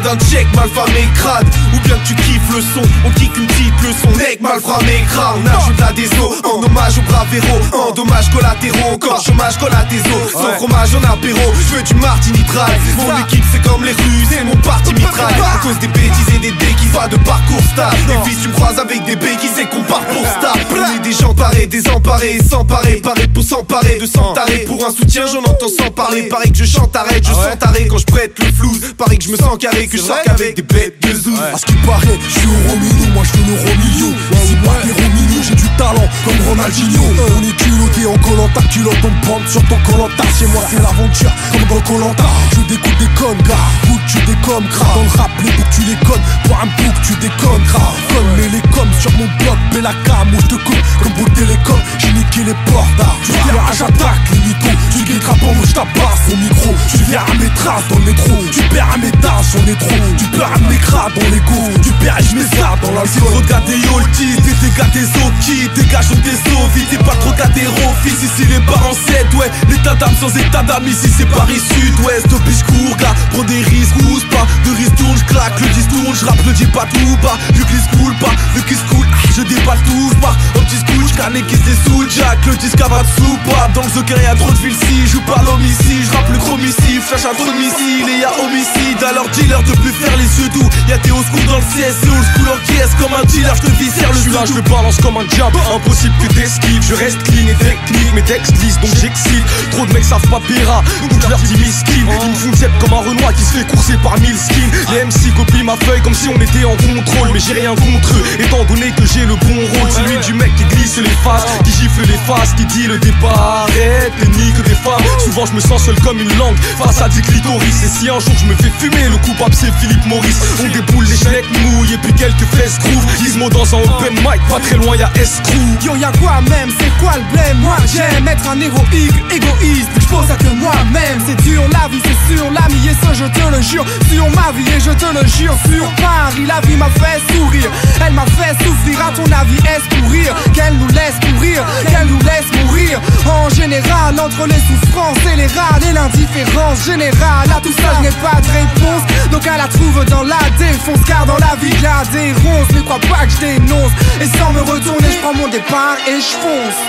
d'un check, malfamé crade. Ou bien que tu kiffes le son, on kick une petite leçon, mec, malfamé crade. On ajoute la déso, en hommage au bravéro, en dommages collatéraux, encore chômage collatéraux. Sans fromage en apéro, je veux du martini dry. Mon équipe c'est comme les Russes, c'est mon parti mitraille. À cause des bêtises et des déguises, pas de parcours stable. Les fils tu me croises avec des béquilles, c'est qu'on part pour stable. On est des gens parés, désemparés, s'emparer, parés pour s'emparer de s'entarer. Pour un soutien j'en entends sans parler. Pareil que je chante, arrête, je sens taré quand je prête le flouze. Pareil que je me sens carré, que je sors qu'avec des bêtes de zouz. À ce qui paraît, je suis au Romino, moi je veux l'euro million. Ici pas des Romino, j'ai du talent comme Ronaldinho. On est culotté en Koh-Lanta, culotte on me prend sur ton Koh-Lanta. Chez moi c'est l'aventure comme dans Koh-Lanta. Je découpe des connes, gars, bouc tu déconnes, gras. Dans le rap, les boucs tu les connes, pour un bouc tu déconnes, gras. Conne mais les coms sur mon bloc, Bella cam où je te coupe comme Bouygues Télécom. J'ai niqué les portes, tu viens à j'attaque les mythos. Tu guetteras pas moi je tabasse au micro. Tu viens à mes traces dans le métro. Tu perds à mes tasses, on est trop. Tu perds à mes crades dans l'égo. Tu perds et je mets ça dans l'alcool. C'est trop de gâtés Yolti, t'es des gâtés Zoki. Dégageons tes sauvis, t'es pas trop gâtés Rofis. Ici les parents 7, ouais. L'état d'âme sans état d'âme, ici c'est Paris Sud-Ouest. Depuis j'cours, gars, prends des risques, rousse pas. De risques tourne, j'claque, le 10 tourne, j'rappe, le dis pas tout bas. Je glisse cool pas, le kiss cool, je déballe tout bas. Au petit school, j'canne et kiss des sous Jack, le disque avance sous pas. Dans le zoker y'a trop de villes si, joue pas l'homicide, j'rappe le gros missile, flash à trop de missiles et y'a homicide. Alors dealer de plus faire les yeux doux. Y'a tes hauts school dans le CS, c'est old school en caisse comme un dealer, j'te viscère le là, je le balance comme un diable, impossible que t'esquives. Je reste clean et technique, mes textes lisent donc j'excite. Trop de mecs savent pas péra, donc je leur dis miskin. Ils me font zep comme un Renoir qui se fait courser par 1000 skins. Les MC copient ma feuille comme si on était en contrôle, mais j'ai rien contre eux, étant donné que j'ai le bon rôle. Celui du mec qui glisse les faces, qui gifle les faces, qui dit le départ. Arrête les niques des femmes, souvent je me sens seul comme une langue face à 10 clitoris. Et si un jour je me fais fumer, le coupable c'est Philippe Maurice. On déboule les schnecks mouilles et puis quelques fesses groove. Gizmo dans un open mic, pas très loin y'a S-Crew. Yo y'a quoi même, c'est quoi le blême? Moi j'aime être un héroïque, égoïste. J'pose à que moi-même, c'est dur la vie, c'est sûr. L'ami et ça je te le jure, sur ma vie et je te le jure. Sur Paris, la vie m'a fait sourire. Elle m'a fait souffrir, à ton avis est-ce pour rire? Qu'elle nous laisse pourrir, qu'elle nous laisse mourir. En général, entre les souffrances et les râles et l'indifférence générale, à tout ça je n'ai pas de réponse. Donc elle la trouve dans la défonce, car dans la vie y'a des ronces. Ne crois pas que je dénonce, et sans me retourner je prends mon départ et je fonce.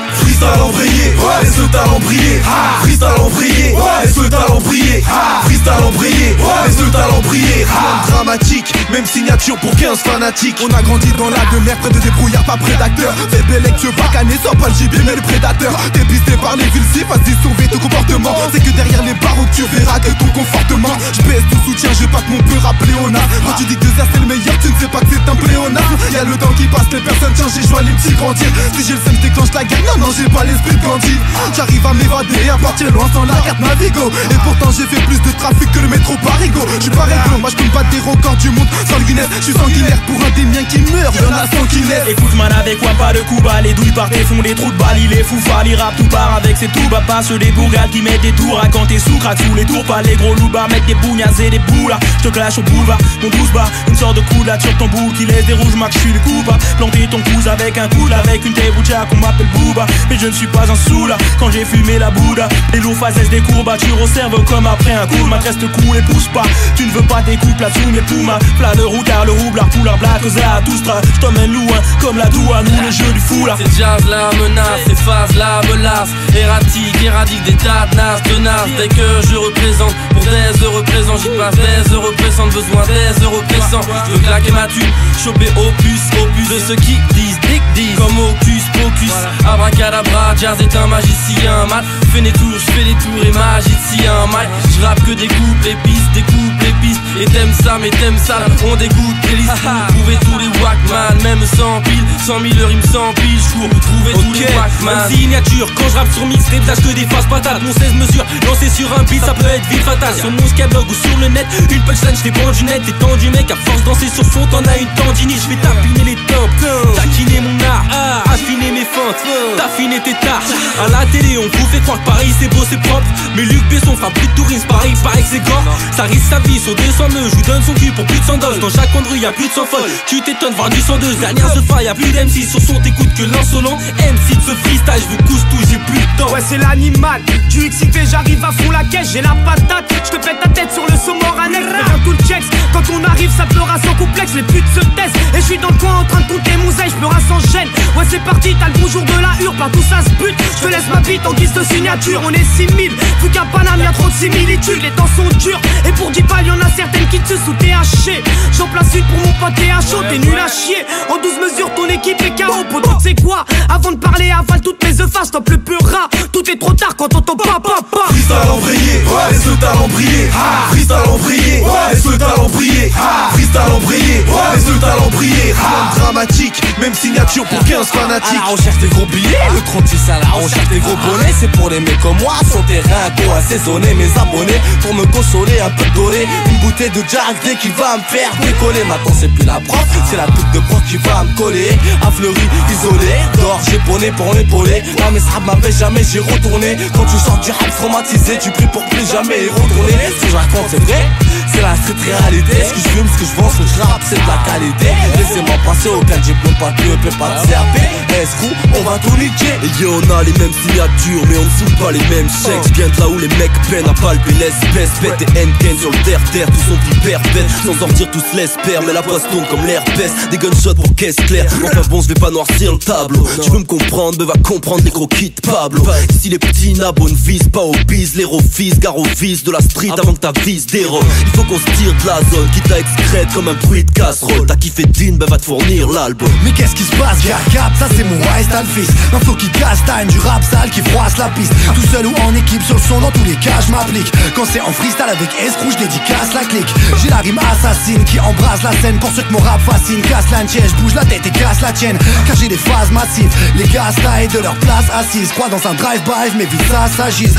Freestyle en briller, laisse le talent briller. Freestyle en briller, laisse le talent briller. Freestyle en briller, laisse le talent briller. Rien de dramatique, même signature pour 15 fanatiques. On a grandi dans la demeure, près de débrouillards, pas près d'acteurs. Fais bellec, tu veux pas canner, sors pas le gibier mais le prédateur. T'es pisté par les villes si, vas-y sauver ton comportement. C'est que derrière les barreaux tu verras que ton confortement. Je baisse ton soutien, je pas que mon peur à Pléona. Quand tu dis que ça c'est le meilleur, tu ne sais pas que c'est un pléonasme. Y'a le temps qui passe, les personnes changent, je vois les petits grandir. Si j'ai le seum, déclenche la guerre, non, j'ai pas l'esprit de Gandhi. J'arrive à m'évader et à partir loin sans la carte Navigo. Et pourtant j'ai fait plus de trafic que le métro Parigo. J'suis pas réglo, moi j'compte pas des records du monde sans le Guinness. J'suis sanguinaire pour un des miens qui meurt, y'en a 100 qui naissent. Écoute man, avec quoi pas de coups bas, les douilles par tes fonds, les trous de balles, il est fou, il rappe tout part avec ses tout bas, pas ceux des bourgades qui mettent des tours à quand t'es sous, craque sous les tours, pas les gros loups bas, mettre des bougnazes et des boulas. J'te clash au boulevard, mon 12 bas, une sorte de coup là sur ton bout qui laisse des rouges, max j'suis le coup bas. Planter ton coude avec un coude, avec une téboucha qu'on m'appelle Booba. Mais je ne suis pas un soula, quand j'ai fumé la Bouddha. Les lourds faces des courbatures au cerveau comme après un coup. Ma reste cool et pousse pas, tu ne veux pas tes couples là-dessous mes poumas. Plat le routard, le roublard, poulard, black, à tout stra. J't'emmène loin comme la doua, nous le jeu du fou là. C'est jazz la menace, c'est phase la menace. Erratique, éradique des tas de nas, de nas. Dès que je représente, pour des heures présents, j'y passe des heures présentes, besoin des euros pressants. Je veux claquer ma thune, choper opus, opus de ceux qui disent, disent comme Ocus, Pocus, abracadabra, jazz est un magicien. Mat, fais des tours, j'fais des tours et magicien. Mike, j'rappe que des couples, les pistes, des couples, les pistes. Et t'aimes ça, mais t'aimes ça, on dégoûte les listes. Trouver tous les Wackman, même sans pile, 100 000 heures, il me s'empile, j'cours, trouver tous les Wackman. Signature, quand j'rappe sur mixtape, lâche que des faces patates. Mon 16 mesures, lancé sur un beat, ça peut être vite fatal. Sur mon skyblog ou sur le net, une punchline, j'fais pendu net. T'es tendu mec, à force danser sur son, t'en as une tendinite. J'vais tapiner les tempes, taquiner mon art, affiner mes feintes, taffiner tes tartes. À la télé, on vous fait croire que Paris c'est beau, c'est propre. Mais Luc Besson fera plus de tourisme, pareil que c'est gore. Ça risque sa vie sur 200 nœuds, je vous donne son cul pour plus de 100 doses. Dans chaque coin de rue y'a plus de 100 folles. Tu t'étonnes voir du 102, dernière se fera, y'a plus d'MC. Sur son t'écoutes que l'insolent MC de ce freestyle, je vous couche tout, j'ai plus de temps. Ouais c'est l'animal, du XIV j'arrive à fond la caisse, j'ai la patate. Je te pète ta tête sur le saumon annexe, préviens tout le checks. Quand on arrive ça pleura sans complexe, les putes se taisent. Et je suis dans le coin en train de compter mon zèle, je pleura sans gêne. Ouais c'est parti, t'as le bonjour de la hurle, partout ça se bute. Je te laisse ma bite en guise de signature, on est 6000. Vu qu'à Paname y'a trop de similitudes, les temps sont durs. Et pour 10 balles y'en a certaines qui te sous THC. J'en place une pour mon pote THO, t'es nul à chier. En 12 mesures ton équipe est KO, poteau tu sais quoi. Avant de parler avale toutes mes œufs, stop le peur rat. Tout est trop tard quand on t'entend pas. Freestyle embrayé, laisse le talent briller. Freestyle embrayé, laisse le talent briller. Freestyle embrayé, laisse le talent briller. Rien de dramatique, même signature pour 15 fanatiques. On cherche des gros billets, le 36 à la on cherche des gros bonnets. C'est pour les mecs comme moi, sur terrain pour assaisonner mes abonnés. Pour me consoler, un peu de doré, une bouteille de Jack dès qui va me faire décoller. Maintenant c'est plus la prof, c'est la toute de prof qui va me coller. À Fleury, isolé, d'or, j'ai bonnet pour m'épauler. Non mais ça m'avait jamais, j'ai retourné. Quand tu sors du rap traumatisé, tu pries pour plus jamais y retourner. Ce que je raconte c'est vrai, c'est la street réalité. Ce que je fume, ce que je vends, ce que je rappe, c'est de la qualité. Laissez-moi passer, aucun diplôme, pas de EP, pas de CRP. Escroc, on va tout niquer. Et yo, on a les mêmes signatures, mais on ne signe pas les mêmes chèques. Je viens de là où les mecs peinent à palper l'espèce. Bête et Henken sur le terre-terre, tous sont hyper bêtes. Sans en dire tous l'espèrent, mais la poisse tourne comme l'herpès. Des gunshots pour caisse claire. Enfin bon, je vais pas noircir le tableau. Tu veux me comprendre, mais va comprendre les croquis de Pablo. Si les petits nabos ne visent pas au bise, l'héros fils, gare au vice de la street avant que ta vise dérobe. Il faut qu'on se tire de la zone, quitte à excrète comme un bruit de casserole. T'as kiffé Dean, ben va te fournir l'album. Mais qu'est-ce qui se passe, gars? Cap, ça c'est mon Westall fils. Un flow qui castagne, du rap sale qui froisse la piste. Tout seul ou en équipe sur le son, dans tous les cas je m'applique. Quand c'est en freestyle avec Escroc, je dédicace la clique. J'ai la rime assassine qui embrase la scène. Pour ceux que mon rap fascine, casse la tienne, je bouge la tête et casse la tienne. Car j'ai des phases massives, les gars taillent de leur place assise. Crois dans un drive-by, mais vite ça s'agisse.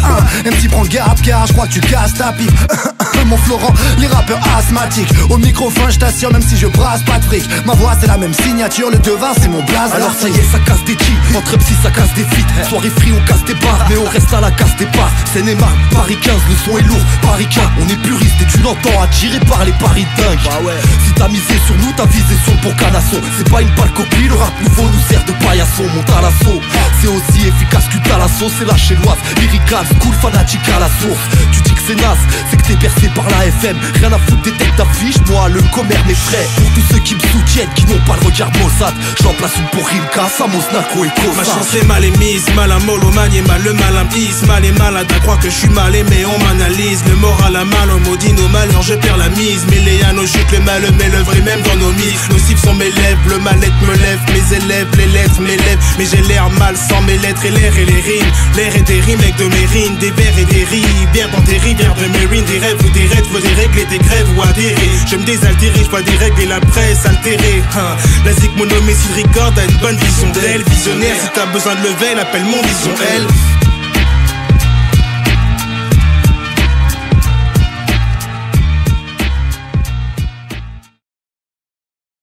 MC prend le gap car je crois que tu casses ta pipe. Mon Florent, les rappeurs asthmatiques. Au microphone je t'assure même si je brasse pas de fric. Ma voix c'est la même signature, le devin c'est mon blaze. Alors ça y est, ça casse des jeeps, entre psy ça casse des feats. Soirée free on casse des barres, mais on reste à la casse des passes. Seine-et-Marne, Paris 15, le son est lourd. Paris 15, on est puriste et tu l'entends attiré par les paris dingues. Bah ouais. Si t'as misé sur nous, t'as visé sur le Bourg-Canasson. C'est pas une pâle copie, le rap nouveau nous sert de paillasson. Monte à l'assaut, c'est aussi efficace qu'une talasson. C'est la chinoise, lyrical, cool, fanatique à la source. Tu dis que c'est naze, c'est que t'es bercé par la FM. Rien à foutre des têtes d'affiche, moi le commerce mes frais. Pour tous ceux qui me soutiennent, qui n'ont pas le regard Mossad, j'en place une pour Rimka, Samos, Nako et Kosa. Ma chance est mal émise, mal à molomane et mal le mal à mise. Mal et malade à croire que je suis mal aimé, on m'analyse. Le moral à mal, on maudit nos mal, non je perds la mise. Mais les nos chutes, le mal, mais l'œuvre est même dans nos mises. Nocifs sont mes lèvres, le mal-être me lève. Mes élèves, les lettres m'élèvent. Mais j'ai l'air mal sans mes lettres et l'air et les rimes. L'air et des rimes avec de mes rimes, des vers et des rivières dans des rivières de mes rimes. Des rêves ou des rêves, faut des règles et des grèves ou adhérer. Je me désaltérer, je vois des règles et la presse altérée. La zik monomé, s'il record a une bonne vision d'elle. Visionnaire, si t'as besoin de level, appelle mon vision L.